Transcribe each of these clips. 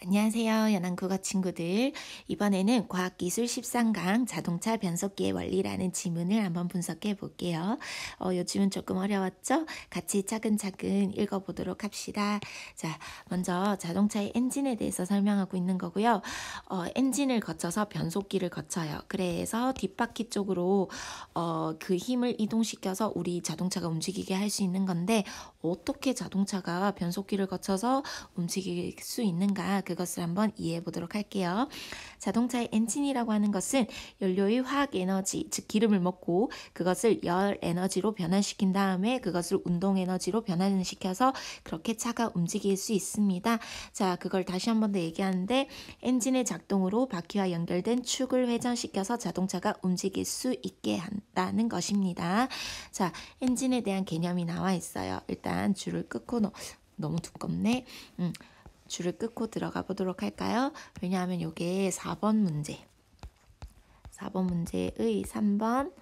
안녕하세요, 연안국어 친구들. 이번에는 과학기술 13강 자동차 변속기의 원리라는 지문을 한번 분석해 볼게요. 요즘은 조금 어려웠죠? 같이 차근차근 읽어보도록 합시다. 자, 먼저 자동차의 엔진에 대해서 설명하고 있는 거고요. 엔진을 거쳐서 변속기를 거쳐요. 그래서 뒷바퀴 쪽으로 그 힘을 이동시켜서 우리 자동차가 움직이게 할 수 있는 건데, 어떻게 자동차가 변속기를 거쳐서 움직일 수 있는가, 그것을 한번 이해해 보도록 할게요. 자동차의 엔진이라고 하는 것은 연료의 화학 에너지, 즉 기름을 먹고 그것을 열 에너지로 변환시킨 다음에 그것을 운동 에너지로 변환시켜서 그렇게 차가 움직일 수 있습니다. 자, 그걸 다시 한번 더 얘기하는데, 엔진의 작동으로 바퀴와 연결된 축을 회전시켜서 자동차가 움직일 수 있게 한다는 것입니다. 자, 엔진에 대한 개념이 나와 있어요. 일단 줄을 끊고 너무 두껍네. 줄을 끊고 들어가 보도록 할까요? 왜냐하면 이게 4번 문제. 4번 문제의 3번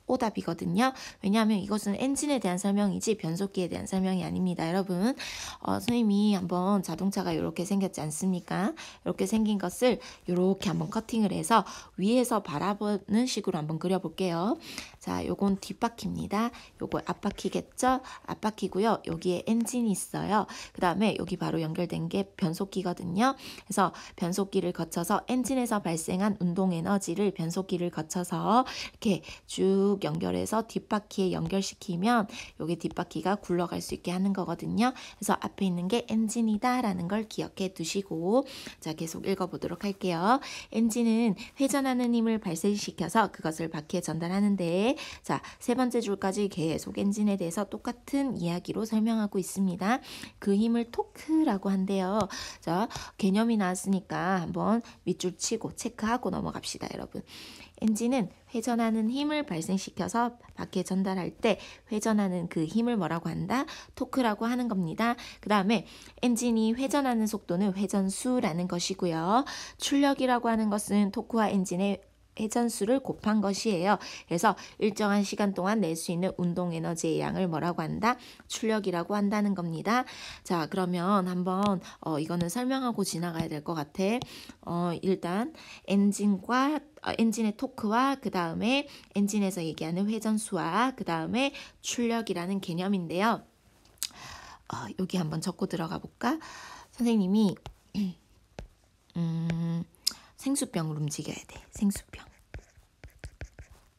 오답이거든요. 왜냐하면 이것은 엔진에 대한 설명이지 변속기에 대한 설명이 아닙니다. 여러분, 선생님이 한번 자동차가 이렇게 생겼지 않습니까? 이렇게 생긴 것을 이렇게 한번 커팅을 해서 위에서 바라보는 식으로 한번 그려볼게요. 자, 요건 뒷바퀴입니다. 요거 앞바퀴겠죠? 앞바퀴고요. 여기에 엔진이 있어요. 그 다음에 여기 바로 연결된 게 변속기거든요. 그래서 변속기를 거쳐서 엔진에서 발생한 운동 에너지를 변속기를 거쳐서 이렇게 쭉 연결해서 뒷바퀴에 연결시키면 여기 뒷바퀴가 굴러갈 수 있게 하는 거거든요. 그래서 앞에 있는 게 엔진이다 라는 걸 기억해 두시고, 자, 계속 읽어보도록 할게요. 엔진은 회전하는 힘을 발생시켜서 그것을 바퀴에 전달하는데, 자, 세 번째 줄까지 계속 엔진에 대해서 똑같은 이야기로 설명하고 있습니다. 그 힘을 토크라고 한대요. 자, 개념이 나왔으니까 한번 밑줄 치고 체크하고 넘어갑시다, 여러분. 엔진은 회전하는 힘을 발생시켜서 바퀴에 전달할 때 회전하는 그 힘을 뭐라고 한다? 토크라고 하는 겁니다. 그 다음에 엔진이 회전하는 속도는 회전수라는 것이고요. 출력이라고 하는 것은 토크와 엔진의 회전수를 곱한 것이에요. 그래서 일정한 시간 동안 낼 수 있는 운동 에너지의 양을 뭐라고 한다? 출력이라고 한다는 겁니다. 자, 그러면 한번 이거는 설명하고 지나가야 될 것 같아. 일단 엔진의 토크와 그 다음에 엔진에서 얘기하는 회전수와 그 다음에 출력이라는 개념인데요. 여기 한번 적고 들어가 볼까? 선생님이 생수병을 움직여야 돼.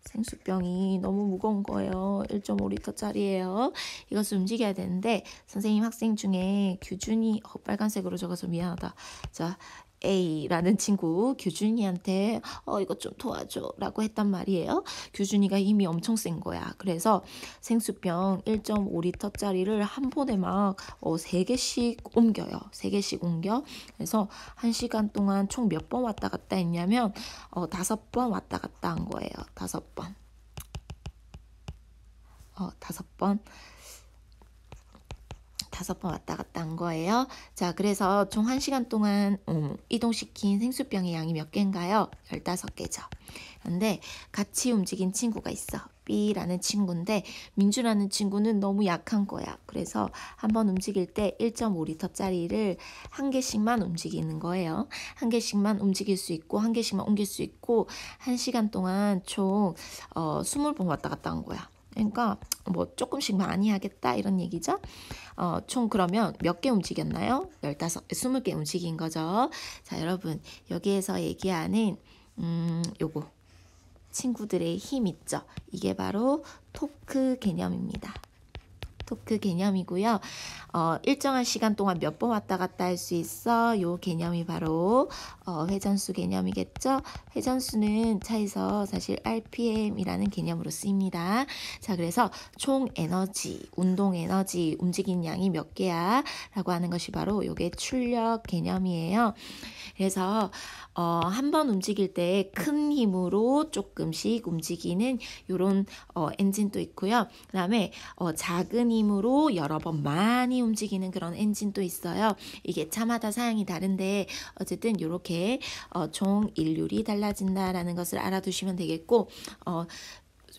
생수병이 너무 무거운 거예요. 1.5리터짜리예요. 이것을 움직여야 되는데 선생님 학생 중에 규준이 빨간색으로 적어서 미안하다. 자, A라는 친구 규준이한테 이것 좀 도와줘 라고 했단 말이에요. 규준이가 힘이 엄청 센 거야. 그래서 생수병 1.5리터짜리를 한 번에 막 3개씩 옮겨요. 3개씩 옮겨. 그래서 1시간 동안 총 몇 번 왔다 갔다 했냐면 5번 왔다 갔다 한 거예요. 5번. 5번. 5번 왔다 갔다 한 거예요. 자, 그래서 총 1시간 동안 이동시킨 생수병의 양이 몇 개인가요? 15개죠. 그런데 같이 움직인 친구가 있어. B라는 친구인데 민주라는 친구는 너무 약한 거야. 그래서 한번 움직일 때 1.5리터짜리를 한 개씩만 움직이는 거예요. 한 개씩만 움직일 수 있고 한 개씩만 옮길 수 있고 1시간 동안 총 20번 왔다 갔다 한 거야. 그러니까 뭐 조금씩 많이 하겠다 이런 얘기죠. 총 그러면 몇 개 움직였나요? 20개 움직인 거죠. 자, 여러분, 여기에서 얘기하는 요거 친구들의 힘 있죠. 이게 바로 토크 개념입니다. 토크 개념이고요. 일정한 시간 동안 몇 번 왔다 갔다 할 수 있어. 요 개념이 바로 회전수 개념이겠죠. 회전수는 차에서 사실 RPM이라는 개념으로 쓰입니다. 자, 그래서 총 에너지, 운동 에너지, 움직인 양이 몇 개야? 라고 하는 것이 바로 요게 출력 개념이에요. 그래서 한 번 움직일 때 큰 힘으로 조금씩 움직이는 요런 엔진도 있고요. 그 다음에 작은 힘으로 여러 번 많이 움직이는 그런 엔진도 있어요. 이게 차마다 사양이 다른데 어쨌든 이렇게 총 인율이 달라진다라는 것을 알아두시면 되겠고,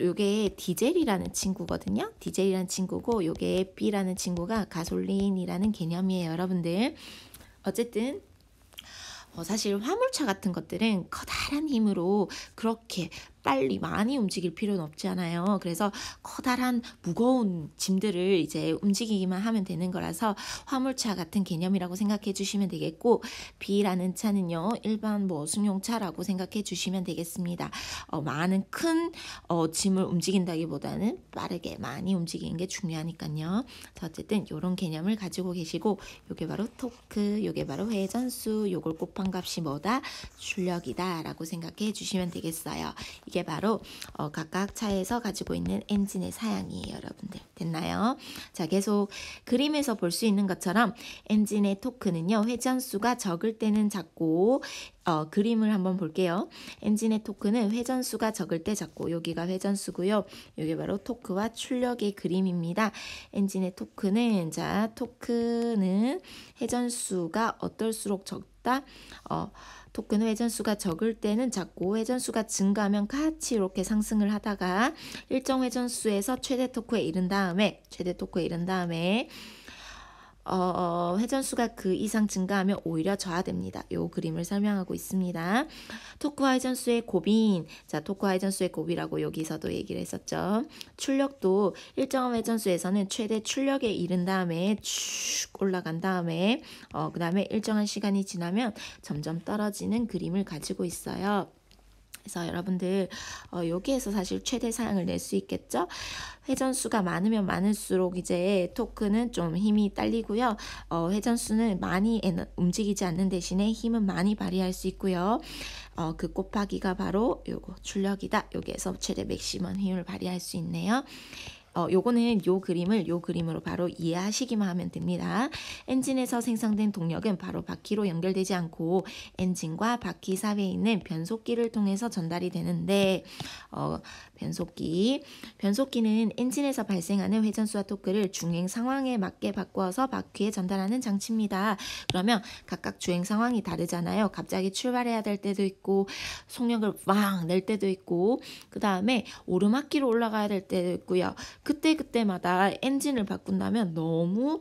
요게 디젤이라는 친구거든요. 디젤이라는 친구고 요게 B라는 친구가 가솔린이라는 개념이에요. 여러분들, 어쨌든 사실 화물차 같은 것들은 커다란 힘으로 그렇게 빨리 많이 움직일 필요는 없잖아요. 그래서 커다란 무거운 짐들을 이제 움직이기만 하면 되는 거라서 화물차 같은 개념이라고 생각해 주시면 되겠고, B라는 차는요, 일반 뭐 승용차라고 생각해 주시면 되겠습니다. 많은 큰 짐을 움직인다기보다는 빠르게 많이 움직이는 게 중요하니까요. 자, 어쨌든 이런 개념을 가지고 계시고, 요게 바로 토크, 요게 바로 회전수, 요걸 곱한 값이 뭐다? 출력이다 라고 생각해 주시면 되겠어요. 이게 바로 각각 차에서 가지고 있는 엔진의 사양이에요, 여러분들. 됐나요? 자, 계속 그림에서 볼 수 있는 것처럼 엔진의 토크는요, 회전수가 적을 때는 작고, 그림을 한번 볼게요. 엔진의 토크는 회전수가 적을 때 작고, 여기가 회전수고요. 여기 바로 토크와 출력의 그림입니다. 엔진의 토크는, 자, 토크는 회전수가 어떨수록 적다? 토크는 회전수가 적을 때는 작고, 회전수가 증가하면 같이 이렇게 상승을 하다가 일정 회전수에서 최대 토크에 이른 다음에 회전수가 그 이상 증가하면 오히려 저하됩니다. 요 그림을 설명하고 있습니다. 토크와 회전수의 곱인, 자, 토크와 회전수의 곱이라고 여기서도 얘기를 했었죠. 출력도 일정한 회전수에서는 최대 출력에 이른 다음에 쭉 올라간 다음에 그 다음에 일정한 시간이 지나면 점점 떨어지는 그림을 가지고 있어요. 그래서 여러분들 여기에서 사실 최대 사양을 낼 수 있겠죠. 회전수가 많으면 많을수록 이제 토크는 좀 힘이 딸리고요. 회전수는 많이 움직이지 않는 대신에 힘은 많이 발휘할 수 있고요. 그 곱하기가 바로 요거 출력이다. 여기에서 최대 맥시멈 힘을 발휘할 수 있네요. 요거는 요 그림으로 바로 이해하시기만 하면 됩니다. 엔진에서 생성된 동력은 바로 바퀴로 연결되지 않고 엔진과 바퀴 사이에 있는 변속기를 통해서 전달이 되는데, 변속기는 엔진에서 발생하는 회전수와 토크를 주행 상황에 맞게 바꾸어서 바퀴에 전달하는 장치입니다. 그러면 각각 주행 상황이 다르잖아요. 갑자기 출발해야 될 때도 있고, 속력을 막 낼 때도 있고, 그 다음에 오르막길로 올라가야 될 때도 있고요. 그때마다 엔진을 바꾼다면 너무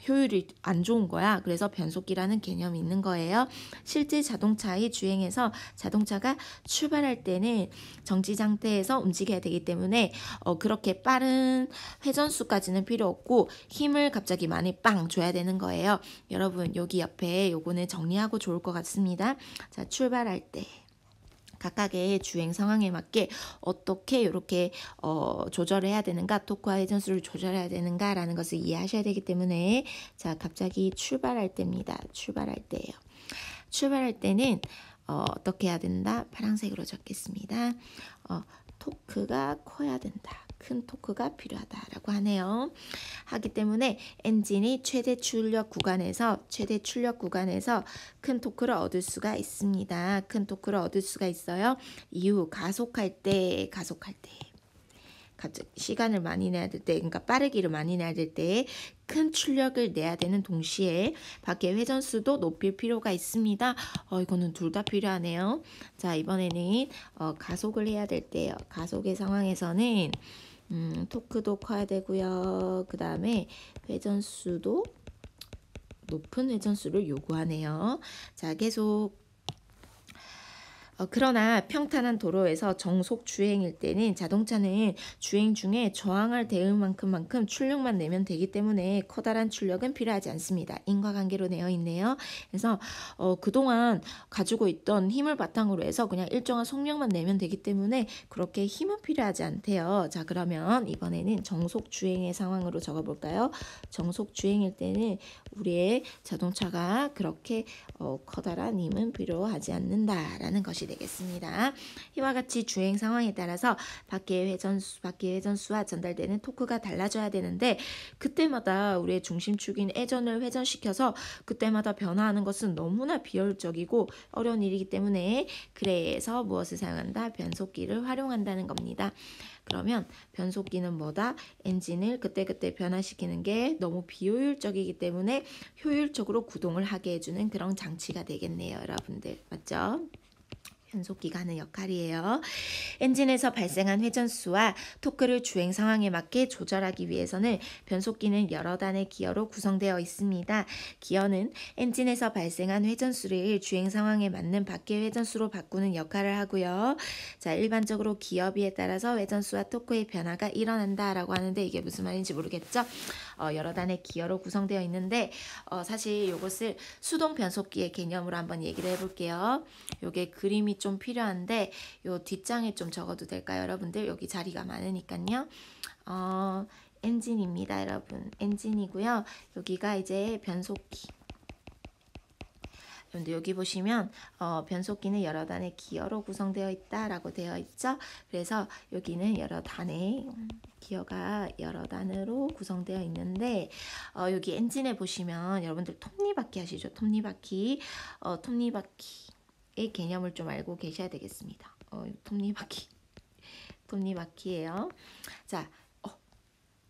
효율이 안 좋은 거야. 그래서 변속기라는 개념이 있는 거예요. 실제 자동차의 주행에서 자동차가 출발할 때는 정지 상태에서 움직여야 되기 때문에 그렇게 빠른 회전수까지는 필요 없고 힘을 갑자기 많이 빵 줘야 되는 거예요. 여러분 여기 옆에 요거는 정리하고 좋을 것 같습니다. 자, 출발할 때 각각의 주행 상황에 맞게 어떻게 이렇게 조절해야 되는가, 토크와 회전수를 조절해야 되는가라는 것을 이해하셔야 되기 때문에, 자, 갑자기 출발할 때입니다. 출발할 때예요. 출발할 때는 어떻게 해야 된다? 파란색으로 적겠습니다. 토크가 커야 된다. 큰 토크가 필요하다라고 하네요. 하기 때문에 엔진이 최대 출력 구간에서 큰 토크를 얻을 수가 있습니다. 큰 토크를 얻을 수가 있어요. 이후 가속할 때 시간을 많이 내야 될 때, 그러니까 빠르기를 많이 내야 될 때 큰 출력을 내야 되는 동시에 밖에 회전수도 높일 필요가 있습니다. 이거는 둘 다 필요하네요. 자, 이번에는 가속을 해야 될 때요. 가속의 상황에서는 토크도 커야 되고요. 그 다음에 회전수도 높은 회전수를 요구하네요. 자, 계속 그러나 평탄한 도로에서 정속 주행일 때는 자동차는 주행 중에 저항할 대응만큼 출력만 내면 되기 때문에 커다란 출력은 필요하지 않습니다. 인과관계로 되어 있네요. 그래서 그동안 가지고 있던 힘을 바탕으로 해서 그냥 일정한 속력만 내면 되기 때문에 그렇게 힘은 필요하지 않대요. 자, 그러면 이번에는 정속 주행의 상황으로 적어볼까요? 정속 주행일 때는 우리의 자동차가 그렇게 커다란 힘은 필요하지 않는다라는 것이 되겠습니다. 이와 같이 주행 상황에 따라서 바퀴의 회전수와 전달되는 토크가 달라져야 되는데, 그때마다 우리의 중심축인 회전을 회전시켜서 그때마다 변화하는 것은 너무나 비효율적이고 어려운 일이기 때문에, 그래서 무엇을 사용한다? 변속기를 활용한다는 겁니다. 그러면 변속기는 뭐다? 엔진을 그때그때 변화시키는 게 너무 비효율적이기 때문에 효율적으로 구동을 하게 해주는 그런 장치가 되겠네요. 여러분들 맞죠? 변속기가 하는 역할이에요. 엔진에서 발생한 회전수와 토크를 주행 상황에 맞게 조절하기 위해서는 변속기는 여러 단의 기어로 구성되어 있습니다. 기어는 엔진에서 발생한 회전수를 주행 상황에 맞는 밖의 회전수로 바꾸는 역할을 하고요. 자, 일반적으로 기어비에 따라서 회전수와 토크의 변화가 일어난다라고 하는데 이게 무슨 말인지 모르겠죠? 여러 단의 기어로 구성되어 있는데 사실 이것을 수동 변속기의 개념으로 한번 얘기를 해볼게요. 요게 그림이 좀 필요한데 요 뒷장에 좀 적어도 될까요, 여러분들? 여기 자리가 많으니까요. 엔진입니다, 여러분. 엔진이고요. 여기가 이제 변속기. 여러분들 여기 보시면 변속기는 여러 단의 기어로 구성되어 있다라고 되어 있죠. 그래서 여기는 여러 단의 기어가 여러 단으로 구성되어 있는데 여기 엔진에 보시면 여러분들 톱니바퀴 아시죠? 톱니바퀴. 톱니바퀴의 개념을 좀 알고 계셔야 되겠습니다. 톱니바퀴예요. 자,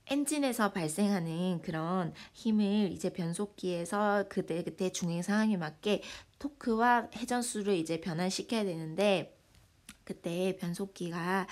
엔진에서 발생하는 그런 힘을 이제 변속기에서 그때 중행 상황에 맞게 토크와 회전수를 이제 변환시켜야 되는데 그때 변속기가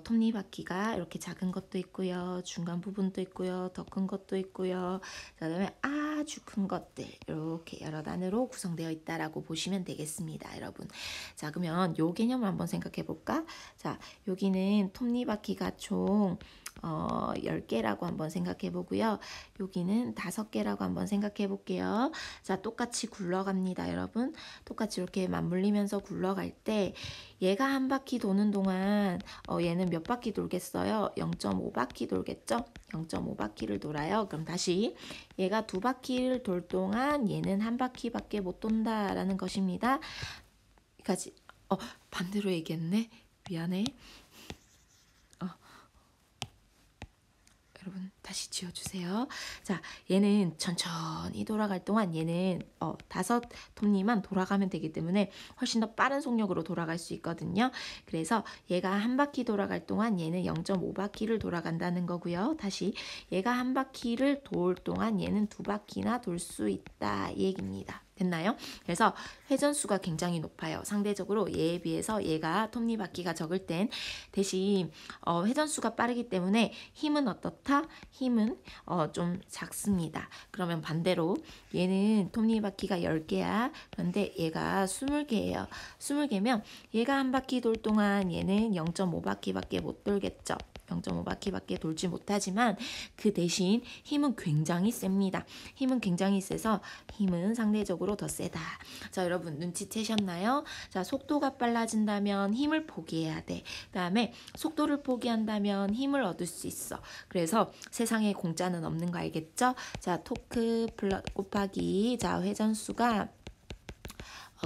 톱니바퀴가 이렇게 작은 것도 있고요. 중간 부분도 있고요. 더 큰 것도 있고요. 그다음에 아주 큰 것들 이렇게 여러 단으로 구성되어 있다라고 보시면 되겠습니다, 여러분. 자, 그러면 요 개념을 한번 생각해 볼까? 자, 여기는 톱니바퀴가 총 10개라고 한번 생각해 보고요. 여기는 5개라고 한번 생각해 볼게요. 자, 똑같이 굴러갑니다, 여러분. 똑같이 이렇게 맞물리면서 굴러갈 때 얘가 한 바퀴 도는 동안 얘는 몇 바퀴 돌겠어요? 0.5바퀴 돌겠죠? 0.5바퀴를 돌아요. 그럼 다시 얘가 2바퀴를 돌 동안 얘는 한 바퀴밖에 못 돈다라는 것입니다. 여기까지 반대로 얘기했네. 미안해. 여러분 다시 지워주세요. 자, 얘는 천천히 돌아갈 동안 얘는 5톱니만 돌아가면 되기 때문에 훨씬 더 빠른 속력으로 돌아갈 수 있거든요. 그래서 얘가 한 바퀴 돌아갈 동안 얘는 0.5바퀴를 돌아간다는 거고요. 다시 얘가 한 바퀴를 돌 동안 얘는 2바퀴나 돌 수 있다 이 얘기입니다. 됐나요? 그래서 회전수가 굉장히 높아요. 상대적으로 얘에 비해서 얘가 톱니바퀴가 적을 땐 대신 회전수가 빠르기 때문에 힘은 어떻다? 힘은 좀 작습니다. 그러면 반대로 얘는 톱니바퀴가 10개야. 그런데 얘가 20개예요. 20개면 얘가 한 바퀴 돌 동안 얘는 0.5바퀴밖에 못 돌겠죠. 0.5바퀴밖에 돌지 못하지만 그 대신 힘은 굉장히 셉니다. 힘은 굉장히 세서 힘은 상대적으로 더 세다. 자, 여러분 눈치채셨나요? 자, 속도가 빨라진다면 힘을 포기해야 돼. 그 다음에 속도를 포기한다면 힘을 얻을 수 있어. 그래서 세상에 공짜는 없는 거 알겠죠? 자, 토크 곱하기 자 회전수가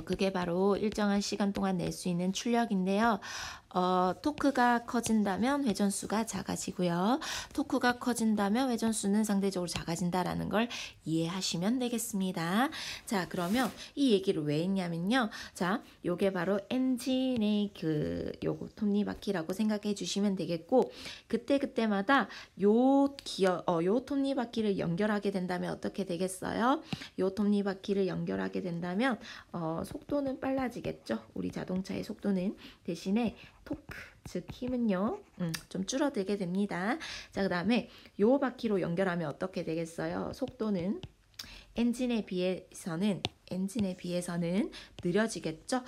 그게 바로 일정한 시간 동안 낼 수 있는 출력인데요. 토크가 커진다면 회전수가 작아지고요. 토크가 커진다면 회전수는 상대적으로 작아진다라는 걸 이해하시면 되겠습니다. 자, 그러면 이 얘기를 왜 했냐면요. 자, 요게 바로 엔진의 요거 톱니바퀴라고 생각해 주시면 되겠고 그때마다 요 톱니바퀴를 연결하게 된다면 어떻게 되겠어요? 요 톱니바퀴를 연결하게 된다면 속도는 빨라지겠죠. 우리 자동차의 속도는 대신에 토크, 즉 힘은요 좀 줄어들게 됩니다. 자, 그 다음에 요 바퀴로 연결하면 어떻게 되겠어요? 속도는 엔진에 비해서는 느려지겠죠.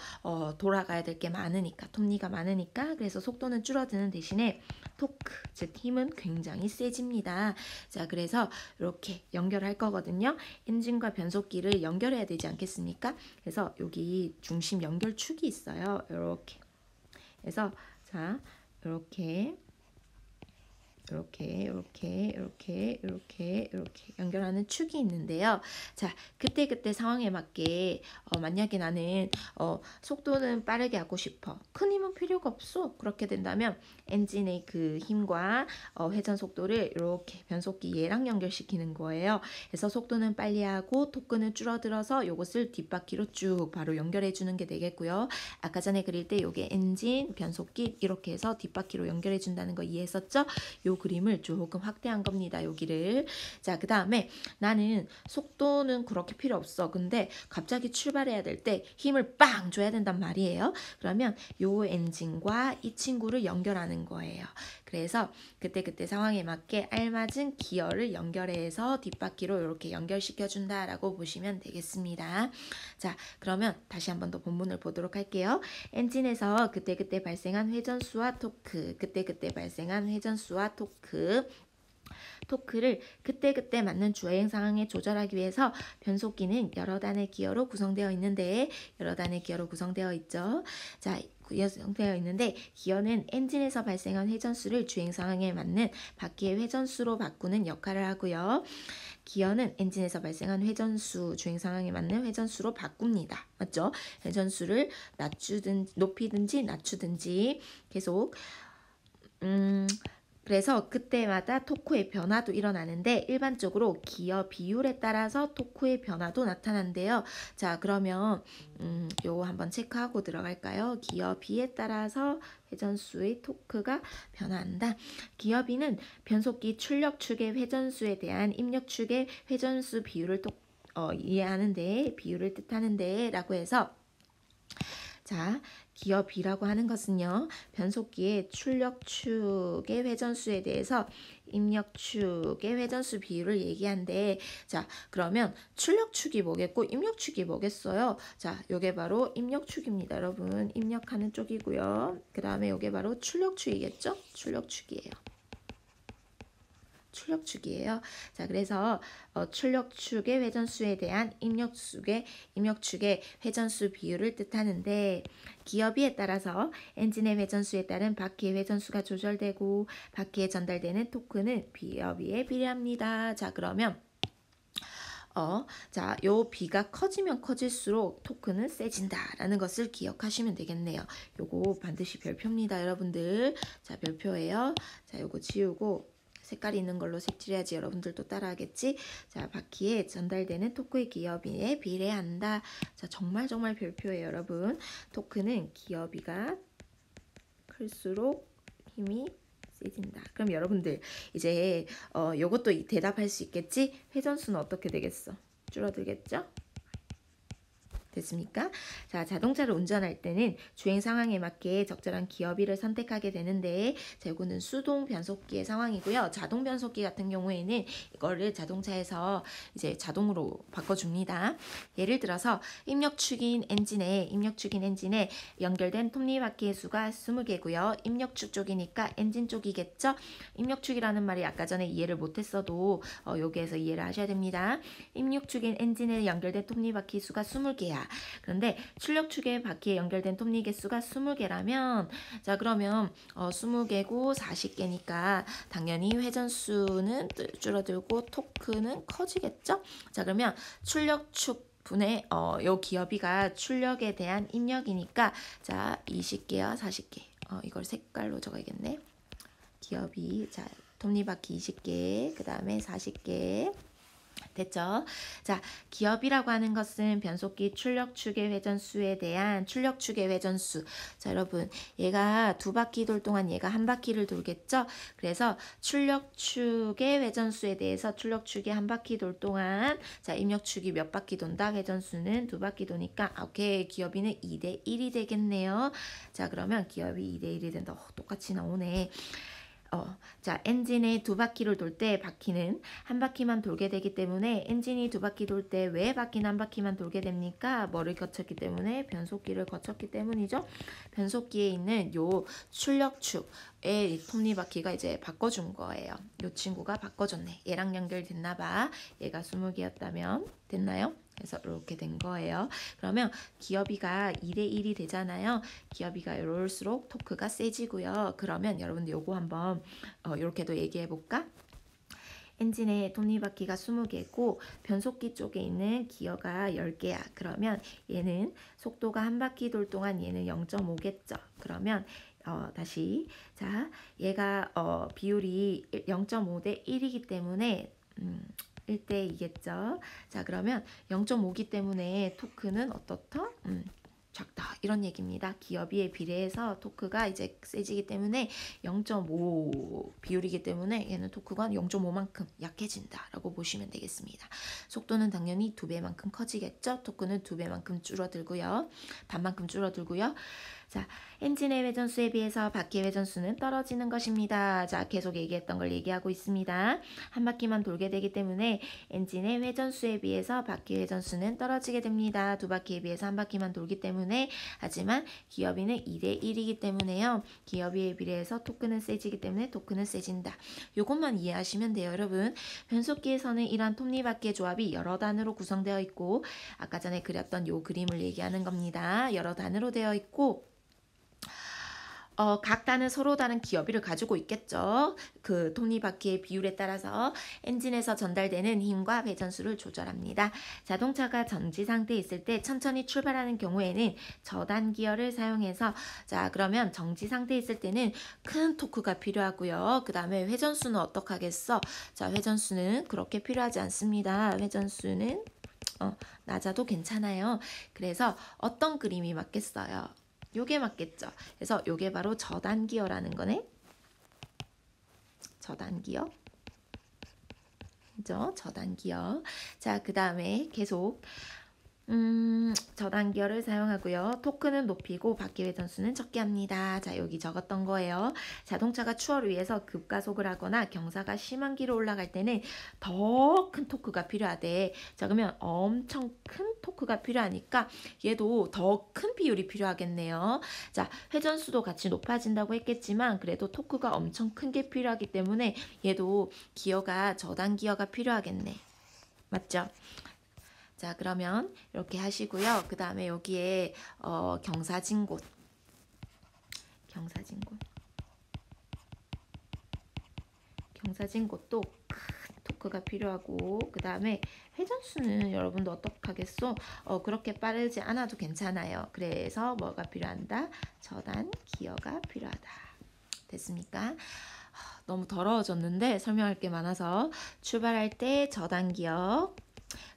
돌아가야 될 게 많으니까, 톱니가 많으니까. 그래서 속도는 줄어드는 대신에 토크, 즉 힘은 굉장히 세집니다. 자, 그래서 이렇게 연결할 거거든요. 엔진과 변속기를 연결해야 되지 않겠습니까? 그래서 여기 중심 연결축이 있어요. 이렇게. 그래서 자, 이렇게 연결하는 축이 있는데요. 자, 그때 상황에 맞게 만약에 나는 속도는 빠르게 하고 싶어. 큰 힘은 필요가 없어. 그렇게 된다면 엔진의 그 힘과 회전 속도를 이렇게 변속기 얘랑 연결시키는 거예요. 그래서 속도는 빨리 하고 토크는 줄어들어서 이것을 뒷바퀴로 쭉 바로 연결해 주는 게 되겠고요. 아까 전에 그릴 때 이게 엔진, 변속기 이렇게 해서 뒷바퀴로 연결해 준다는 거 이해했었죠? 요 그림을 조금 확대한 겁니다. 여기를. 자, 그 다음에 나는 속도는 그렇게 필요 없어. 근데 갑자기 출발해야 될 때 힘을 빵 줘야 된단 말이에요. 그러면 요 엔진과 이 친구를 연결하는 거예요. 그래서 그때 상황에 맞게 알맞은 기어를 연결해서 뒷바퀴로 이렇게 연결시켜 준다라고 보시면 되겠습니다. 자, 그러면 다시 한번 더 본문을 보도록 할게요. 엔진에서 그때 발생한 회전수와 토크, 그때 발생한 회전수와 토크를 그때 맞는 주행 상황에 조절하기 위해서 변속기는 여러 단의 기어로 구성되어 있는데, 여러 단의 기어로 구성되어 있죠. 자, 구성되어 있는데 기어는 엔진에서 발생한 회전수를 주행 상황에 맞는 바퀴의 회전수로 바꾸는 역할을 하고요. 기어는 엔진에서 발생한 회전수, 주행 상황에 맞는 회전수로 바꿉니다. 맞죠? 회전수를 높이든지 낮추든지 계속 그래서 그때마다 토크의 변화도 일어나는데 일반적으로 기어 비율에 따라서 토크의 변화도 나타난대요. 자, 그러면 요거 한번 체크하고 들어갈까요? 기어 비에 따라서 회전수의 토크가 변화한다. 기어 비는 변속기 출력축의 회전수에 대한 입력축의 회전수 비율을 이해하는데, 비율을 뜻하는데 라고 해서, 자, 기어 B라고 하는 것은요, 변속기의 출력축의 회전수에 대해서 입력축의 회전수 비율을 얘기한대. 자, 그러면 출력축이 뭐겠고 입력축이 뭐겠어요? 자, 요게 바로 입력축입니다. 여러분, 입력하는 쪽이고요. 그 다음에 요게 바로 출력축이겠죠? 출력축이에요. 자, 그래서 출력축의 회전수에 대한 입력축의 회전수 비율을 뜻하는데, 기어비에 따라서 엔진의 회전수에 따른 바퀴의 회전수가 조절되고 바퀴에 전달되는 토크는 기어비에 비례합니다. 자, 그러면 자, 요 비가 커지면 커질수록 토크는 세진다라는 것을 기억하시면 되겠네요. 요거 반드시 별표입니다, 여러분들. 자, 별표예요. 자, 요거 지우고 색깔이 있는 걸로 색칠해야지 여러분들도 따라하겠지. 자, 바퀴에 전달되는 토크의 기어비에 비례한다. 자, 정말 별표예요, 여러분. 토크는 기어비가 클수록 힘이 세진다. 그럼 여러분들 이제 요것도 대답할 수 있겠지? 회전수는 어떻게 되겠어? 줄어들겠죠? 됐습니까? 자, 자동차를 운전할 때는 주행 상황에 맞게 적절한 기어비를 선택하게 되는데, 자, 이거는 수동 변속기의 상황이고요. 자동 변속기 같은 경우에는 이거를 자동차에서 이제 자동으로 바꿔줍니다. 예를 들어서 입력축인 엔진에 연결된 톱니바퀴의 수가 20개고요. 입력축 쪽이니까 엔진 쪽이겠죠? 입력축이라는 말이 아까 전에 이해를 못했어도 여기에서 이해를 하셔야 됩니다. 입력축인 엔진에 연결된 톱니바퀴 수가 20개야. 그런데 출력축의 바퀴에 연결된 톱니 개수가 20개라면, 자, 그러면 20개고 40개니까 당연히 회전수는 줄어들고 토크는 커지겠죠? 자, 그러면 출력축 분의 요 기어비가 출력에 대한 입력이니까, 자, 20개와 40개. 이걸 색깔로 적어야겠네. 기어비, 자, 톱니바퀴 20개, 그 다음에 40개. 됐죠? 자, 기어비라고 하는 것은 변속기 출력축의 회전수에 대한 출력축의 회전수. 자, 여러분, 얘가 두 바퀴 돌 동안 얘가 한 바퀴를 돌겠죠? 그래서 출력축의 회전수에 대해서 출력축이 한 바퀴 돌 동안, 자, 입력축이 몇 바퀴 돈다? 회전수는 두 바퀴 도니까, 오케이, 기어비는 2대1이 되겠네요. 자, 그러면 기어비 2대1이 된다. 똑같이 나오네. 자, 엔진이 두 바퀴를 돌 때 바퀴는 한 바퀴만 돌게 되기 때문에, 엔진이 두 바퀴 돌 때 왜 바퀴는 한 바퀴만 돌게 됩니까? 뭐를 거쳤기 때문에? 변속기를 거쳤기 때문이죠. 변속기에 있는 요 출력축의 톱니바퀴가 이제 바꿔준 거예요. 요 친구가 바꿔줬네. 얘랑 연결됐나 봐. 얘가 20개였다면 됐나요? 그래서 이렇게 된 거예요. 그러면 기어비가 2대1이 되잖아요. 기어비가 이럴수록 토크가 세지고요. 그러면 여러분들 요거 한번 이렇게도 얘기해 볼까? 엔진의 톱니바퀴가 20개고 변속기 쪽에 있는 기어가 10개야. 그러면 얘는 속도가 한 바퀴 돌 동안 얘는 0.5겠죠. 그러면 다시, 자, 얘가 비율이 0.5대 1이기 때문에 1대 2겠죠. 자, 그러면 0.5기 때문에 토크는 어떻다? 작다 이런 얘기입니다. 기업이에 비례해서 토크가 이제 세지기 때문에 0.5 비율이기 때문에 얘는 토크가 0.5만큼 약해진다라고 보시면 되겠습니다. 속도는 당연히 2배만큼 커지겠죠. 토크는 2배만큼 줄어들고요. 반만큼 줄어들고요. 자, 엔진의 회전수에 비해서 바퀴의 회전수는 떨어지는 것입니다. 자, 계속 얘기했던 걸 얘기하고 있습니다. 한 바퀴만 돌게 되기 때문에 엔진의 회전수에 비해서 바퀴의 회전수는 떨어지게 됩니다. 두 바퀴에 비해서 한 바퀴만 돌기 때문에 하지만 기어비는 2대 1이기 때문에요. 기어비에 비례해서 토크는 세지기 때문에 토크는 세진다. 요것만 이해하시면 돼요, 여러분. 변속기에서는 이러한 톱니바퀴의 조합이 여러 단으로 구성되어 있고 아까 전에 그렸던 요 그림을 얘기하는 겁니다. 여러 단으로 되어 있고 각 단은 서로 다른 기어비를 가지고 있겠죠. 그 톱니바퀴의 비율에 따라서 엔진에서 전달되는 힘과 회전수를 조절합니다. 자동차가 정지 상태에 있을 때 천천히 출발하는 경우에는 저단 기어를 사용해서 자 그러면 정지 상태에 있을 때는 큰 토크가 필요하고요. 그 다음에 회전수는 어떻게 하겠어? 자 회전수는 그렇게 필요하지 않습니다. 회전수는 낮아도 괜찮아요. 그래서 어떤 그림이 맞겠어요? 요게 맞겠죠. 그래서 요게 바로 저단기어라는 거네. 저단기어. 그죠? 저단기어. 자, 그 다음에 계속 저단기어를 사용하고요. 토크는 높이고 바퀴 회전수는 적게 합니다. 자, 여기 적었던 거예요. 자동차가 추월을 위해서 급가속을 하거나 경사가 심한 길을 올라갈 때는 더 큰 토크가 필요하대. 자, 그러면 엄청 큰 토크가 필요하니까 얘도 더 큰 비율이 필요하겠네요. 자, 회전수도 같이 높아진다고 했겠지만 그래도 토크가 엄청 큰 게 필요하기 때문에 얘도 기어가 저단기어가 필요하겠네. 맞죠? 자 그러면 이렇게 하시고요. 그 다음에 여기에 경사진 곳 경사진 곳도 큰 토크가 필요하고 그 다음에 회전수는 여러분도 어떻게 하겠어? 그렇게 빠르지 않아도 괜찮아요. 그래서 뭐가 필요한다? 저단 기어가 필요하다. 됐습니까? 너무 더러워졌는데 설명할 게 많아서 출발할 때 저단 기어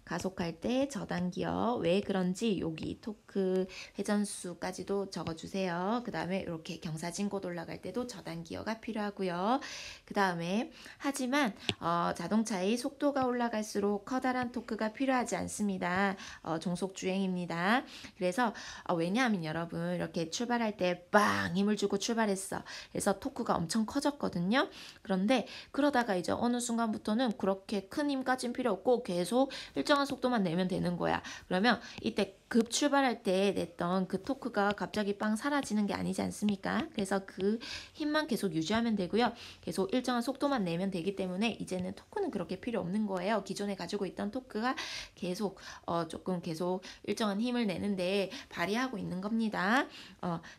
가속할 때 저단기어 왜 그런지 여기 토크 회전수까지도 적어주세요. 그 다음에 이렇게 경사진곳 올라갈 때도 저단기어가 필요하고요. 그 다음에 하지만 자동차의 속도가 올라갈수록 커다란 토크가 필요하지 않습니다. 종속주행입니다. 그래서 왜냐하면 여러분 이렇게 출발할 때 빵 힘을 주고 출발했어. 그래서 토크가 엄청 커졌거든요. 그런데 그러다가 이제 어느 순간부터는 그렇게 큰 힘까지는 필요 없고 계속 일정한 속도만 내면 되는 거야. 그러면 이때 급 출발할 때 냈던 그 토크가 갑자기 빵 사라지는 게 아니지 않습니까? 그래서 그 힘만 계속 유지하면 되고요. 계속 일정한 속도만 내면 되기 때문에 이제는 토크는 그렇게 필요 없는 거예요. 기존에 가지고 있던 토크가 계속 조금 계속 일정한 힘을 내는데 발휘하고 있는 겁니다.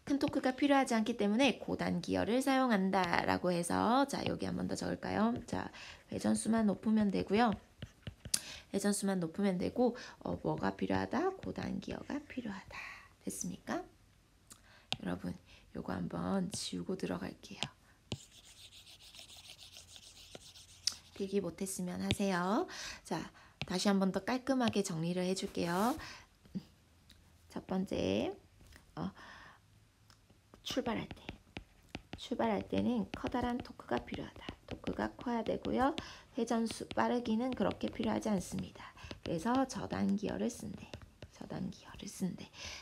큰 토크가 필요하지 않기 때문에 고단 기어를 사용한다 라고 해서 자 여기 한 번 더 적을까요? 자 회전수만 높으면 되고요. 회전수만 높으면 되고 뭐가 필요하다? 고단 기어가 필요하다. 됐습니까? 여러분 요거 한번 지우고 들어갈게요. 필기 못했으면 하세요. 자 다시 한번 더 깔끔하게 정리를 해줄게요. 첫 번째 출발할 때는 커다란 토크가 필요하다. 토크가 커야 되고요. 회전수 빠르기는 그렇게 필요하지 않습니다. 그래서 저단기어를 쓴대.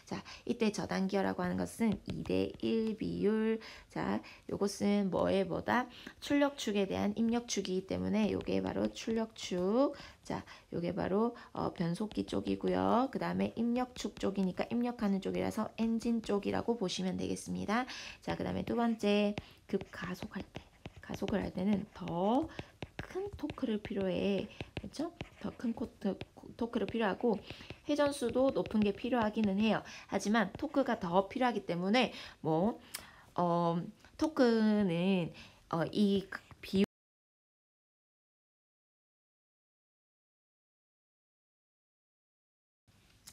자, 이때 저단기어라고 하는 것은 2대 1 비율. 자, 요것은 뭐다? 출력축에 대한 입력축이기 때문에 요게 바로 출력축. 자, 요게 바로 변속기 쪽이고요. 그 다음에 입력축 쪽이니까 입력하는 쪽이라서 엔진 쪽이라고 보시면 되겠습니다. 자, 그 다음에 두 번째 가속을 할 때는 더 큰 토크를 필요해. 그렇죠? 더 큰 토크를 필요하고 회전수도 높은 게 필요하기는 해요. 하지만 토크가 더 필요하기 때문에 토크는 이 비율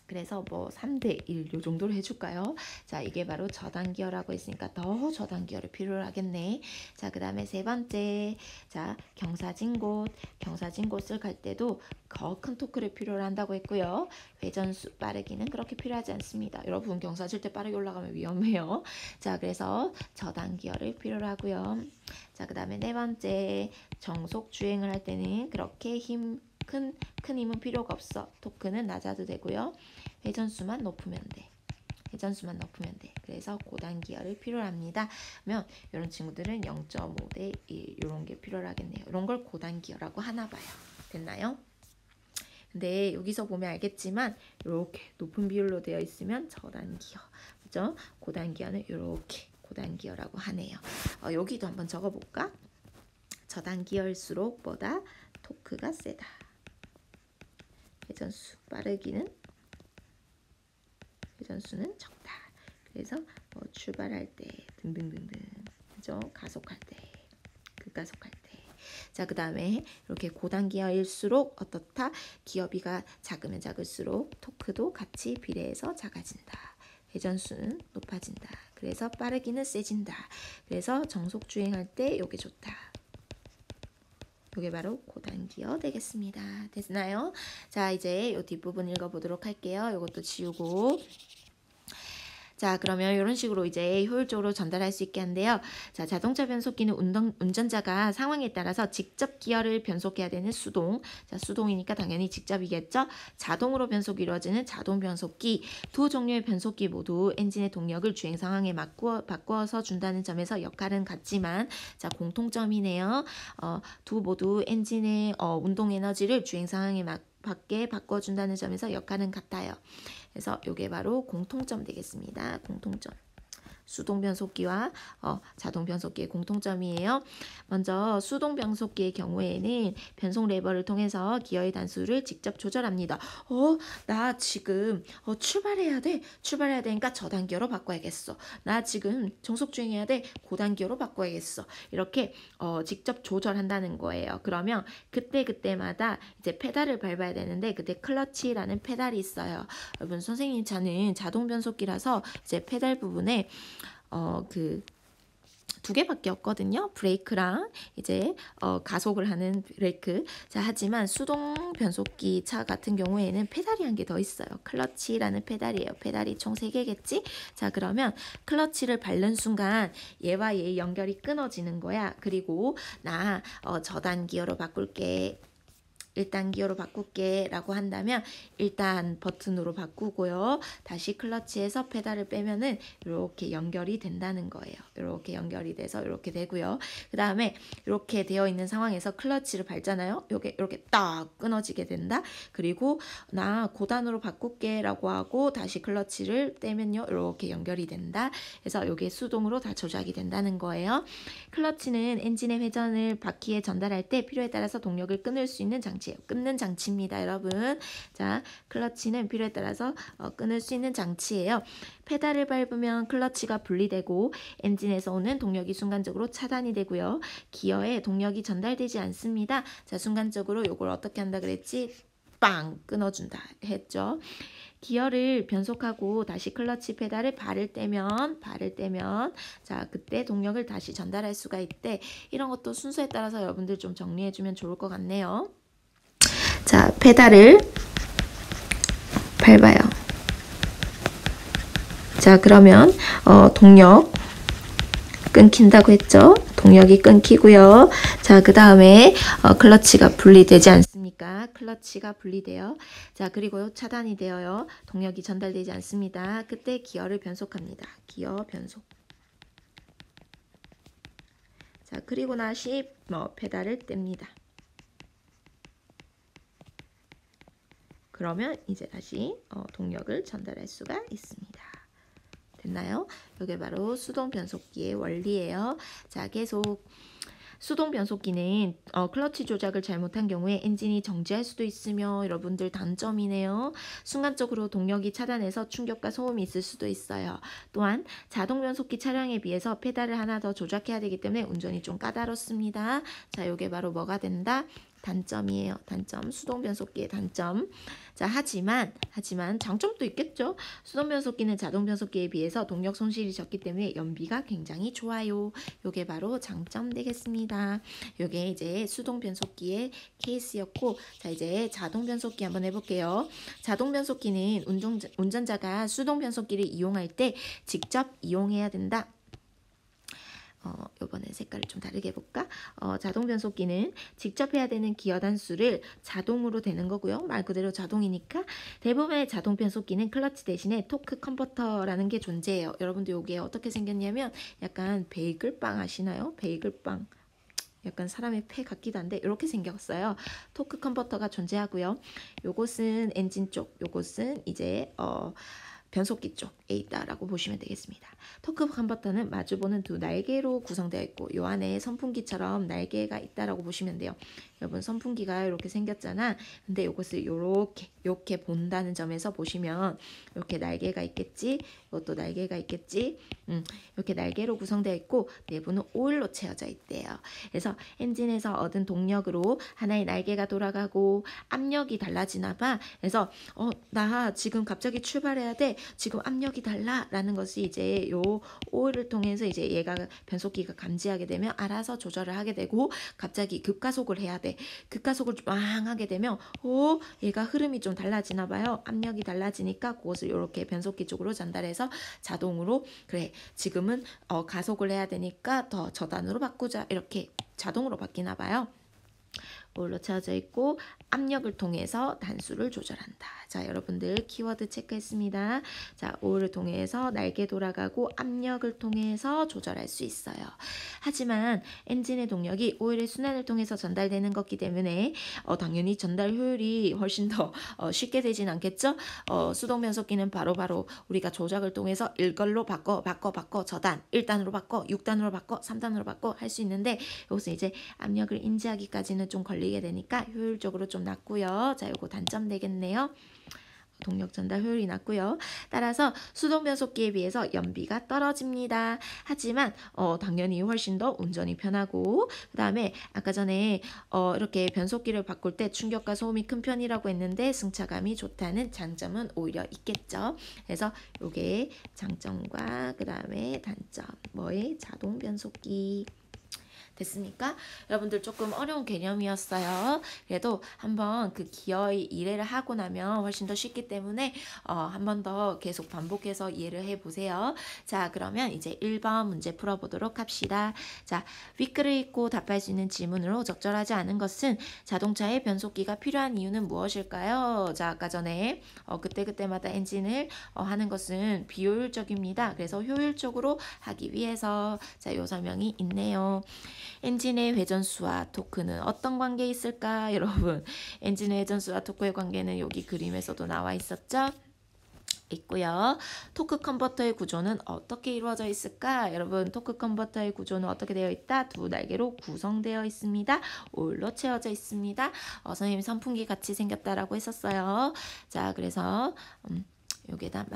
그래서 뭐 3대 1 요 정도로 해줄까요? 자, 이게 바로 저단기어라고 했으니까 더 저단기어를 필요로 하겠네. 자, 그 다음에 세 번째, 자, 경사진곳. 경사진곳을 갈 때도 더 큰 토크를 필요로 한다고 했고요. 회전수 빠르기는 그렇게 필요하지 않습니다. 여러분, 경사 칠 때 빠르게 올라가면 위험해요. 자, 그래서 저단기어를 필요로 하고요. 자, 그 다음에 네 번째, 정속 주행을 할 때는 그렇게 큰 힘은 필요가 없어. 토크는 낮아도 되고요. 회전수만 높으면 돼. 회전수만 높으면 돼. 그래서 고단기어를 필요로 합니다. 그러면 이런 친구들은 0.5 대 1 이런 게 필요로 하겠네요. 이런 걸 고단기어라고 하나 봐요. 됐나요? 근데 여기서 보면 알겠지만 이렇게 높은 비율로 되어 있으면 저단기어. 그죠? 고단기어는 이렇게 고단기어라고 하네요. 여기도 한번 적어볼까? 저단기어일수록 뭐다? 토크가 세다. 회전수 빠르기는 회전수는 적다. 그래서 뭐 출발할 때 등등등등, 그죠? 가속할 때, 급가속할 때. 자, 그 다음에 이렇게 고단기어일수록 어떻다? 기어비가 작으면 작을수록 토크도 같이 비례해서 작아진다. 회전수는 높아진다. 그래서 빠르기는 세진다. 그래서 정속 주행할 때 이게 좋다. 이게 바로 고단기어 되겠습니다. 됐나요? 자, 이제 이 뒷부분 읽어보도록 할게요. 이것도 지우고. 자, 그러면 이런 식으로 이제 효율적으로 전달할 수 있게 한데요. 자, 자동차 변속기는 운전자가 상황에 따라서 직접 기어를 변속해야 되는 수동. 자, 수동이니까 당연히 직접이겠죠. 자동으로 변속이 이루어지는 자동 변속기. 두 종류의 변속기 모두 엔진의 동력을 주행 상황에 바꾸어서 준다는 점에서 역할은 같지만, 자, 공통점이네요. 두 모두 엔진의 운동 에너지를 주행 상황에 맞게 바꿔준다는 점에서 역할은 같아요. 그래서 이게 바로 공통점 되겠습니다. 공통점. 수동 변속기와 자동 변속기의 공통점이에요. 먼저 수동 변속기의 경우에는 변속 레버를 통해서 기어의 단수를 직접 조절합니다. 나 지금 출발해야 돼. 출발해야 되니까 저단기어로 바꿔야겠어. 나 지금 정속 주행해야 돼. 고단기어로 바꿔야겠어. 이렇게 직접 조절한다는 거예요. 그러면 그때마다 이제 페달을 밟아야 되는데 그때 클러치라는 페달이 있어요. 여러분, 선생님 차는 자동 변속기라서 이제 페달 부분에 그 두 개밖에 없거든요. 브레이크랑 이제 가속을 하는 브레이크. 자, 하지만 수동 변속기 차 같은 경우에는 페달이 한 개 더 있어요. 클러치라는 페달이에요. 페달이 총 3개겠지? 자, 그러면 클러치를 밟는 순간 얘와 얘의 연결이 끊어지는 거야. 그리고 나 저단 기어로 바꿀게. 1단 기어로 바꿀게 라고 한다면 일단 버튼으로 바꾸고요. 다시 클러치에서 페달을 빼면은 이렇게 연결이 된다는 거예요. 이렇게 연결이 돼서 이렇게 되고요. 그 다음에 이렇게 되어 있는 상황에서 클러치를 밟잖아요. 이렇게 딱 끊어지게 된다. 그리고 나 고단으로 바꿀게 라고 하고 다시 클러치를 떼면요. 이렇게 연결이 된다. 그래서 이게 수동으로 다 조작이 된다는 거예요. 클러치는 엔진의 회전을 바퀴에 전달할 때 필요에 따라서 동력을 끊을 수 있는 장치, 끊는 장치입니다, 여러분. 자, 클러치는 필요에 따라서 끊을 수 있는 장치예요. 페달을 밟으면 클러치가 분리되고 엔진에서 오는 동력이 순간적으로 차단이 되고요. 기어에 동력이 전달되지 않습니다. 자, 순간적으로 이걸 어떻게 한다 그랬지? 빵! 끊어준다 했죠. 기어를 변속하고 다시 클러치 페달을 발을 떼면 자, 그때 동력을 다시 전달할 수가 있대. 이런 것도 순서에 따라서 여러분들 좀 정리해주면 좋을 것 같네요. 자, 페달을 밟아요. 자, 그러면 동력 끊긴다고 했죠. 동력이 끊기고요. 자, 그 다음에 클러치가 분리되지 않습니까? 클러치가 분리돼요. 자, 그리고 차단이 되어요. 동력이 전달되지 않습니다. 그때 기어를 변속합니다. 기어 변속. 자, 그리고 다시 페달을 뗍니다. 그러면 이제 다시 동력을 전달할 수가 있습니다. 됐나요? 이게 바로 수동 변속기의 원리예요. 자, 계속 수동 변속기는 클러치 조작을 잘못한 경우에 엔진이 정지할 수도 있으며 여러분들 단점이네요. 순간적으로 동력이 차단해서 충격과 소음이 있을 수도 있어요. 또한 자동 변속기 차량에 비해서 페달을 하나 더 조작해야 되기 때문에 운전이 좀 까다롭습니다. 자, 이게 바로 뭐가 된다? 단점이에요. 단점. 수동 변속기의 단점. 자, 하지만 장점도 있겠죠. 수동 변속기는 자동 변속기에 비해서 동력 손실이 적기 때문에 연비가 굉장히 좋아요. 요게 바로 장점 되겠습니다. 요게 이제 수동 변속기의 케이스였고, 자, 이제 자동 변속기 한번 해볼게요. 자동 변속기는 운전자가 수동 변속기를 이용할 때 직접 이용해야 된다. 이번엔 색깔을 좀 다르게 해볼까? 자동 변속기는 직접 해야 되는 기어 단수를 자동으로 되는 거고요. 말 그대로 자동이니까. 대부분의 자동 변속기는 클러치 대신에 토크 컨버터라는 게 존재해요. 여러분들 이게 어떻게 생겼냐면 약간 베이글빵 아시나요? 베이글빵. 약간 사람의 폐 같기도 한데 이렇게 생겼어요. 토크 컨버터가 존재하고요. 요것은 엔진 쪽, 요것은 이제 변속기 쪽에 있다라고 보시면 되겠습니다. 토크 컨버터는 마주보는 두 날개로 구성되어 있고 요 안에 선풍기처럼 날개가 있다라고 보시면 돼요. 여러분 선풍기가 이렇게 생겼잖아. 근데 이것을 이렇게 본다는 점에서 보시면 이렇게 날개가 있겠지. 이것도 날개가 있겠지. 이렇게 날개로 구성되어 있고 내부는 오일로 채워져 있대요. 그래서 엔진에서 얻은 동력으로 하나의 날개가 돌아가고 압력이 달라지나 봐. 그래서 나 지금 갑자기 출발해야 돼. 지금 압력이 달라라는 것이 이제 요 오일을 통해서 이제 얘가 변속기가 감지하게 되면 알아서 조절을 하게 되고 갑자기 급가속을 해야 돼. 급가속을 꽝 하게 되면 얘가 흐름이 좀 달라지나 봐요. 압력이 달라지니까 그것을 이렇게 변속기 쪽으로 전달해서 자동으로 그래 지금은 가속을 해야 되니까 더 저단으로 바꾸자 이렇게 자동으로 바뀌나 봐요. 오일로 채워져 있고 압력을 통해서 단수를 조절한다. 자, 여러분들 키워드 체크했습니다. 자, 오일을 통해서 날개 돌아가고 압력을 통해서 조절할 수 있어요. 하지만 엔진의 동력이 오일의 순환을 통해서 전달되는 것이기 때문에 당연히 전달 효율이 훨씬 더 쉽게 되진 않겠죠? 수동 변속기는 바로바로 우리가 조작을 통해서 1걸로 바꿔 저단 1단으로 바꿔 6단으로 바꿔 3단으로 바꿔 할 수 있는데 여기서 이제 압력을 인지하기까지는 좀 걸리게 되니까 효율적으로 좀 낮고요. 자, 요거 단점 되겠네요. 동력 전달 효율이 낮고요. 따라서 수동 변속기에 비해서 연비가 떨어집니다. 하지만 당연히 훨씬 더 운전이 편하고 그 다음에 아까 전에 이렇게 변속기를 바꿀 때 충격과 소음이 큰 편이라고 했는데 승차감이 좋다는 장점은 오히려 있겠죠. 그래서 요게 장점과 그 다음에 단점 뭐의 자동 변속기 됐습니까? 여러분들 조금 어려운 개념이었어요. 그래도 한번 그 기어의 이해를 하고 나면 훨씬 더 쉽기 때문에 한 번 더 계속 반복해서 이해를 해보세요. 자, 그러면 이제 1번 문제 풀어보도록 합시다. 자, 윗글을 읽고 답할 수 있는 질문으로 적절하지 않은 것은 자동차의 변속기가 필요한 이유는 무엇일까요? 자, 아까 전에 그때그때마다 엔진을 하는 것은 비효율적입니다. 그래서 효율적으로 하기 위해서 자, 요 설명이 있네요. 엔진의 회전수와 토크는 어떤 관계에 있을까? 여러분, 엔진의 회전수와 토크의 관계는 여기 그림에서도 나와 있었죠? 있고요. 토크 컨버터의 구조는 어떻게 이루어져 있을까? 여러분, 토크 컨버터의 구조는 어떻게 되어 있다? 두 날개로 구성되어 있습니다. 오일로 채워져 있습니다. 선생님 선풍기 같이 생겼다라고 했었어요. 자, 그래서 여기에다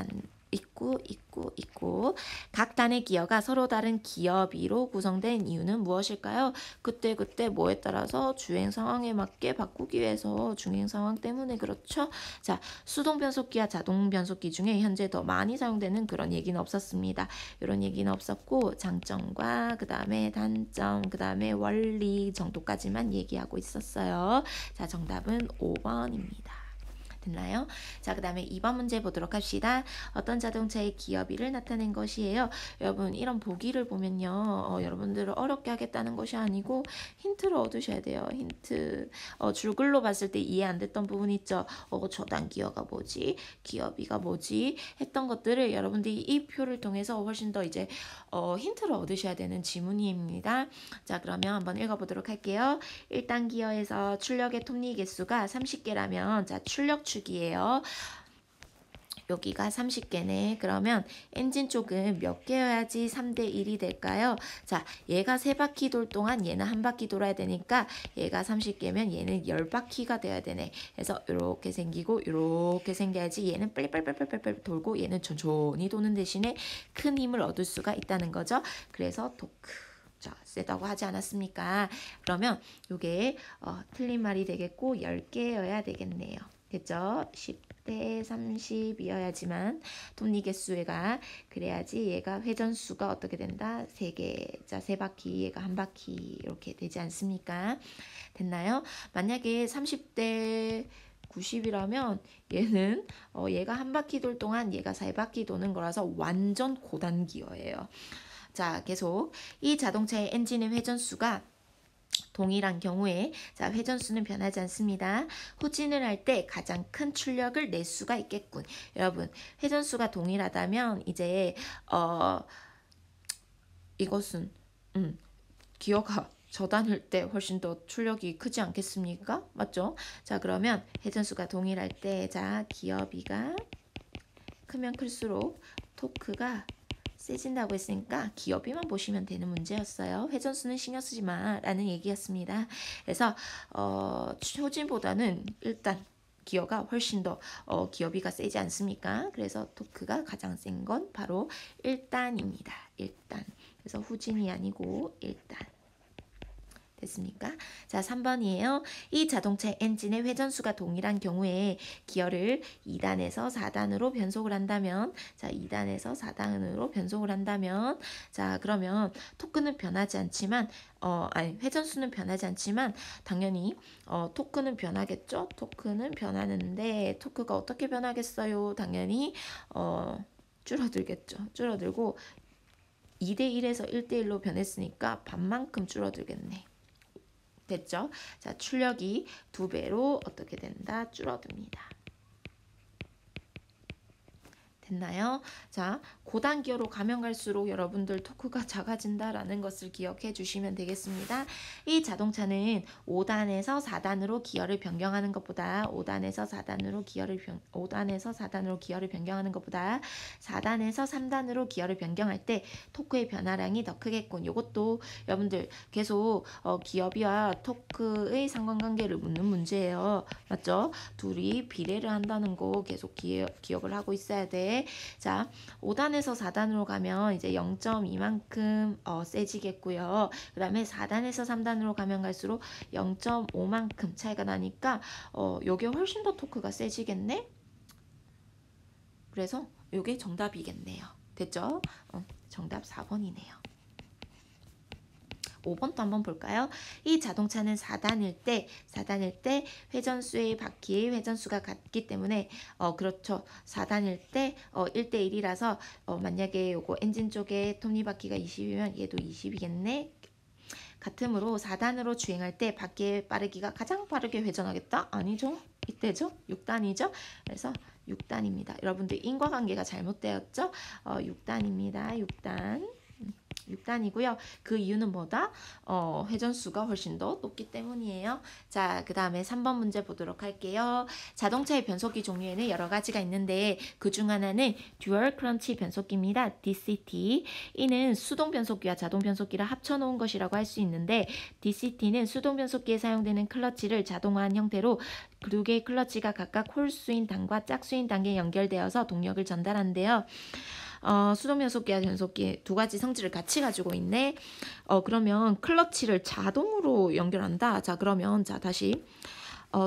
있고 각 단의 기어가 서로 다른 기어비로 구성된 이유는 무엇일까요? 그때 뭐에 따라서 주행 상황에 맞게 바꾸기 위해서 주행 상황 때문에 그렇죠. 자, 수동 변속기와 자동 변속기 중에 현재 더 많이 사용되는 그런 얘기는 없었습니다. 이런 얘기는 없었고 장점과 그 다음에 단점 그 다음에 원리 정도까지만 얘기하고 있었어요. 자, 정답은 5번입니다. 됐나요? 자, 그 다음에 2번 문제 보도록 합시다. 어떤 자동차의 기어비를 나타낸 것이에요. 여러분, 이런 보기를 보면요. 여러분들을 어렵게 하겠다는 것이 아니고 힌트를 얻으셔야 돼요. 힌트. 줄글로 봤을 때 이해 안 됐던 부분 있죠. 저단 기어가 뭐지? 기어비가 뭐지? 했던 것들을 여러분들이 이 표를 통해서 훨씬 더 이제 힌트를 얻으셔야 되는 지문입니다. 자, 그러면 한번 읽어보도록 할게요. 1단 기어에서 출력의 톱니 개수가 30개라면 자, 출력축이에요. 여기가 30개네. 그러면 엔진 쪽은 몇 개여야지 3대 1이 될까요? 자, 얘가 3바퀴 돌 동안 얘는 1바퀴 돌아야 되니까 얘가 30개면 얘는 10바퀴가 돼야 되네. 그래서 이렇게 생기고 이렇게 생겨야지 얘는 빨리빨리 돌고 얘는 천천히 도는 대신에 큰 힘을 얻을 수가 있다는 거죠. 그래서 토크. 자, 세다고 하지 않았습니까? 그러면 요게 틀린 말이 되겠고 10개여야 되겠네요. 됐죠? 10대 30이어야지만 톱니개수가 그래야지 얘가 회전수가 어떻게 된다? 3개. 자, 3바퀴, 얘가 1바퀴 이렇게 되지 않습니까? 됐나요? 만약에 30대 90이라면 얘는 얘가 1바퀴 돌 동안 얘가 4바퀴 도는 거라서 완전 고단기어예요. 자, 계속 이 자동차의 엔진의 회전수가 동일한 경우에 자, 회전수는 변하지 않습니다. 후진을 할 때 가장 큰 출력을 낼 수가 있겠군. 여러분, 회전수가 동일하다면 이제 이것은 기어가 저단일 때 훨씬 더 출력이 크지 않겠습니까? 맞죠? 자, 그러면 회전수가 동일할 때 자, 기어 B가 크면 클수록 토크가 세진다고 했으니까 기어 B만 보시면 되는 문제였어요. 회전수는 신경 쓰지 마 라는 얘기였습니다. 그래서 효진보다는 일단 기어가 훨씬 더 기어 B가 세지 않습니까? 그래서 토크가 가장 센 건 바로 1단입니다. 1단. 그래서 후진이 아니고 1단. 됐습니까? 자, 3번이에요. 이 자동차의 엔진의 회전수가 동일한 경우에 기어를 2단에서 4단으로 변속을 한다면 자, 2단에서 4단으로 변속을 한다면 자, 그러면 토크는 변하지 않지만 회전수는 변하지 않지만 당연히 토크는 변하겠죠? 토크는 변하는데 토크가 어떻게 변하겠어요? 당연히 줄어들겠죠. 줄어들고 2대1에서 1대1로 변했으니까 반만큼 줄어들겠네. 됐죠? 자, 출력이 2배로 어떻게 된다? 줄어듭니다. 됐나요? 자, 고단기어로 가면 갈수록 여러분들 토크가 작아진다라는 것을 기억해 주시면 되겠습니다. 이 자동차는 5단에서 4단으로 기어를 변경하는 것보다 5단에서 4단으로 기어를 변경하는 것보다 4단에서 3단으로 기어를 변경할 때 토크의 변화량이 더 크겠군. 이것도 여러분들 계속 기어비와 토크의 상관관계를 묻는 문제예요. 맞죠? 둘이 비례를 한다는 거 계속 기억을 하고 있어야 돼. 자, 5단에서 4단으로 가면 이제 0.2만큼 세지겠고요. 그 다음에 4단에서 3단으로 가면 갈수록 0.5만큼 차이가 나니까 요게 훨씬 더 토크가 세지겠네? 그래서 요게 정답이겠네요. 됐죠? 정답 4번이네요. 5번도 한번 볼까요? 이 자동차는 4단일 때 회전수의 바퀴의 회전수가 같기 때문에 그렇죠. 4단일 때 1대1이라서 만약에 요거 엔진 쪽에 톱니바퀴가 20이면 얘도 20이겠네. 같으므로 4단으로 주행할 때 바퀴의 빠르기가 가장 빠르게 회전하겠다? 아니죠. 이때죠. 6단이죠. 그래서 6단입니다. 여러분들 인과관계가 잘못되었죠? 6단입니다. 6단이고요. 그 이유는 뭐다? 회전수가 훨씬 더 높기 때문이에요. 자, 그 다음에 3번 문제 보도록 할게요. 자동차의 변속기 종류에는 여러 가지가 있는데 그중 하나는 듀얼 클러치 변속기입니다. DCT. 이는 수동 변속기와 자동 변속기를 합쳐놓은 것이라고 할 수 있는데 DCT는 수동 변속기에 사용되는 클러치를 자동화한 형태로 두 개의 클러치가 각각 홀스윙 단과 짝스윙 단계에 연결되어서 동력을 전달한대요. 수동 변속기와 변속기 두 가지 성질을 같이 가지고 있네. 그러면 클러치를 자동으로 연결한다. 자, 그러면 자 다시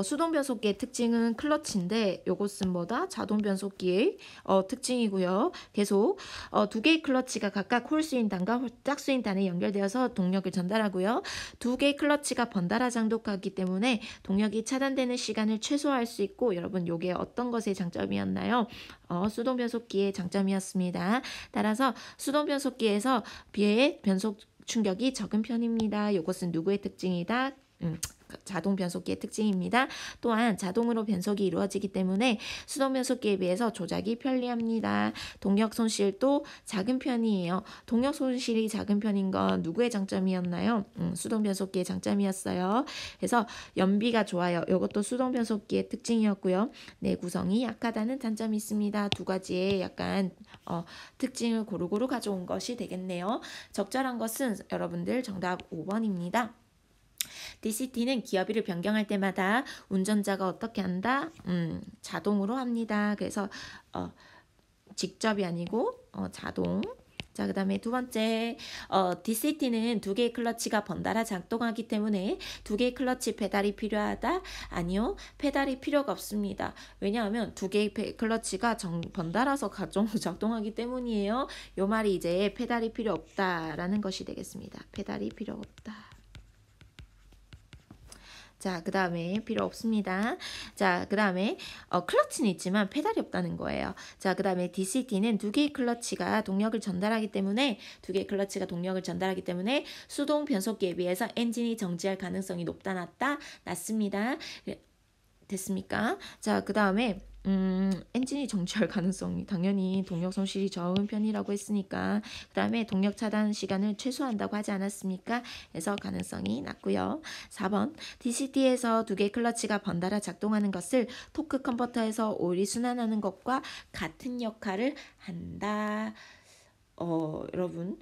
수동 변속기의 특징은 클러치인데 요것은 뭐다? 자동 변속기의 특징이고요. 계속 두 개의 클러치가 각각 홀스윙 단과 짝스윙 단에 연결되어서 동력을 전달하고요. 두 개의 클러치가 번달아 장독하기 때문에 동력이 차단되는 시간을 최소화할 수 있고 여러분 요게 어떤 것의 장점이었나요? 수동 변속기의 장점이었습니다. 따라서 수동 변속기에서 비의 변속 충격이 적은 편입니다. 요것은 누구의 특징이다? 자동 변속기의 특징입니다. 또한 자동으로 변속이 이루어지기 때문에 수동 변속기에 비해서 조작이 편리합니다. 동력 손실도 작은 편이에요. 동력 손실이 작은 편인 건 누구의 장점이었나요? 수동 변속기의 장점이었어요. 그래서 연비가 좋아요. 이것도 수동 변속기의 특징이었고요. 내구성이 약하다는 단점이 있습니다. 두 가지의 약간 특징을 고루고루 가져온 것이 되겠네요. 적절한 것은 여러분들 정답 5번입니다. DCT는 기어비를 변경할 때마다 운전자가 어떻게 한다? 자동으로 합니다. 그래서 직접이 아니고 자동. 자, 그 다음에 두 번째, DCT는 두 개의 클러치가 번달아 작동하기 때문에 두 개의 클러치 페달이 필요하다? 아니요, 페달이 필요가 없습니다. 왜냐하면 두 개의 클러치가 번달아서 작동하기 때문이에요. 요 말이 이제 페달이 필요 없다라는 것이 되겠습니다. 페달이 필요 없다. 자, 그 다음에 필요 없습니다. 자, 그 다음에 클러치는 있지만 페달이 없다는 거예요. 자, 그 다음에 DCT는 두 개의 클러치가 동력을 전달하기 때문에 수동 변속기에 비해서 엔진이 정지할 가능성이 높다, 낮다? 낮습니다. 됐습니까? 자, 그 다음에 엔진이 정지할 가능성이 당연히 동력 손실이 적은 편이라고 했으니까 그 다음에 동력 차단 시간을 최소화한다고 하지 않았습니까? 그래서 가능성이 낮고요. 4번 DCT에서 두 개의 클러치가 번달아 작동하는 것을 토크 컨버터에서 오일이 순환하는 것과 같은 역할을 한다. 여러분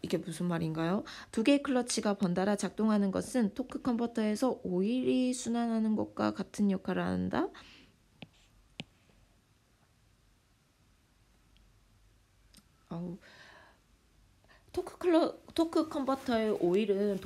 이게 무슨 말인가요? 두 개의 클러치가 번달아 작동하는 것은 토크 컨버터에서 오일이 순환하는 것과 같은 역할을 한다? 토크 컨버터의 오일은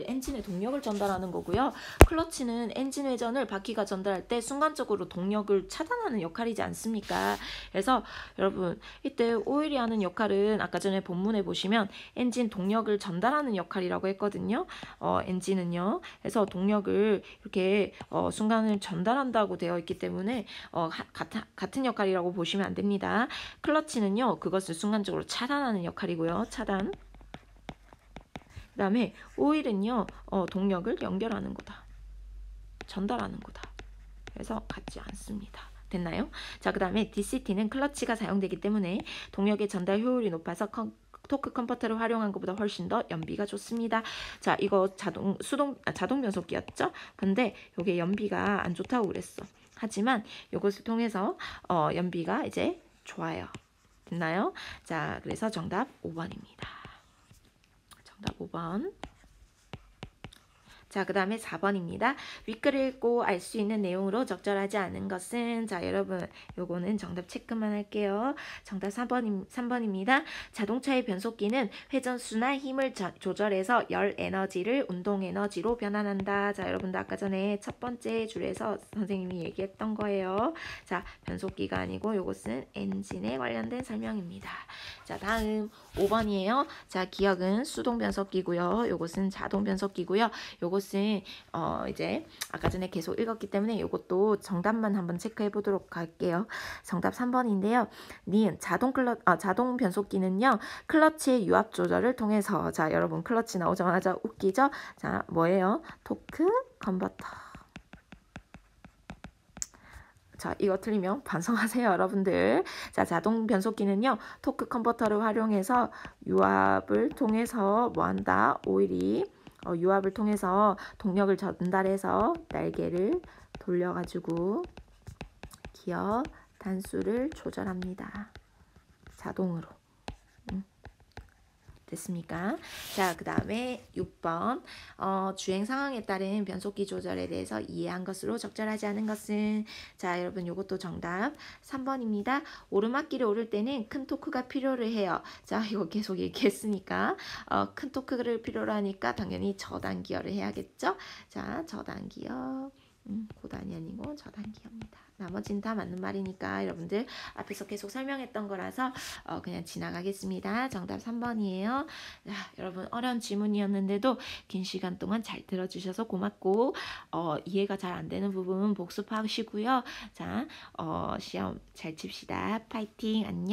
엔진에 동력을 전달하는 거고요. 클러치는 엔진 회전을 바퀴가 전달할 때 순간적으로 동력을 차단하는 역할이지 않습니까? 그래서 여러분 이때 오일이 하는 역할은 아까 전에 본문에 보시면 엔진 동력을 전달하는 역할이라고 했거든요. 엔진은요. 그래서 동력을 이렇게 순간을 전달한다고 되어 있기 때문에 같은 역할이라고 보시면 안 됩니다. 클러치는요. 그것을 순간적으로 차단하는 역할이고요. 차단. 그 다음에 오일은요. 동력을 연결하는 거다. 전달하는 거다. 그래서 같지 않습니다. 됐나요? 자, 그 다음에 DCT는 클러치가 사용되기 때문에 동력의 전달 효율이 높아서 토크 컨버터를 활용한 것보다 훨씬 더 연비가 좋습니다. 자, 이거 자동 변속기였죠? 근데 이게 연비가 안 좋다고 그랬어. 하지만 이것을 통해서 연비가 이제 좋아요. 됐나요? 자, 그래서 정답 5번입니다. 정답 5번. 자, 그 다음에 4번입니다. 윗글을 읽고 알 수 있는 내용으로 적절하지 않은 것은 자, 여러분 요거는 정답 체크만 할게요. 정답 3번입니다. 자동차의 변속기는 회전수나 힘을 조절해서 열 에너지를 운동 에너지로 변환한다. 자, 여러분도 아까 전에 첫 번째 줄에서 선생님이 얘기했던 거예요. 자, 변속기가 아니고 요것은 엔진에 관련된 설명입니다. 자, 다음 5번이에요. 자, 기억은 수동 변속기고요. 요것은 자동 변속기고요. 요것은 이제 아까 전에 계속 읽었기 때문에 요것도 정답만 한번 체크해 보도록 할게요. 정답 3번인데요. 니은 자동 변속기는요. 클러치의 유압 조절을 통해서 자, 여러분 클러치 나오자마자 웃기죠? 자, 뭐예요? 토크 컨버터. 자, 이거 틀리면 반성하세요, 여러분들. 자, 자동 변속기는요. 토크 컨버터를 활용해서 유압을 통해서 뭐한다? 오일이 유압을 통해서 동력을 전달해서 날개를 돌려가지고 기어 단수를 조절합니다. 자동으로. 됐습니까? 자, 그 다음에 6번 주행 상황에 따른 변속기 조절에 대해서 이해한 것으로 적절하지 않은 것은 자, 여러분 요것도 정답 3번입니다. 오르막길을 오를 때는 큰 토크가 필요를 해요. 자, 이거 계속 얘기했으니까 큰 토크를 필요로 하니까 당연히 저단 기어를 해야겠죠? 자, 저단 기어 고단이 아니고 저단 기어입니다. 나머지는 다 맞는 말이니까 여러분들 앞에서 계속 설명했던 거라서 그냥 지나가겠습니다. 정답 3번이에요. 자, 여러분 어려운 질문이었는데도 긴 시간 동안 잘 들어주셔서 고맙고 이해가 잘 안 되는 부분 복습하시고요. 자, 시험 잘 칩시다. 파이팅. 안녕.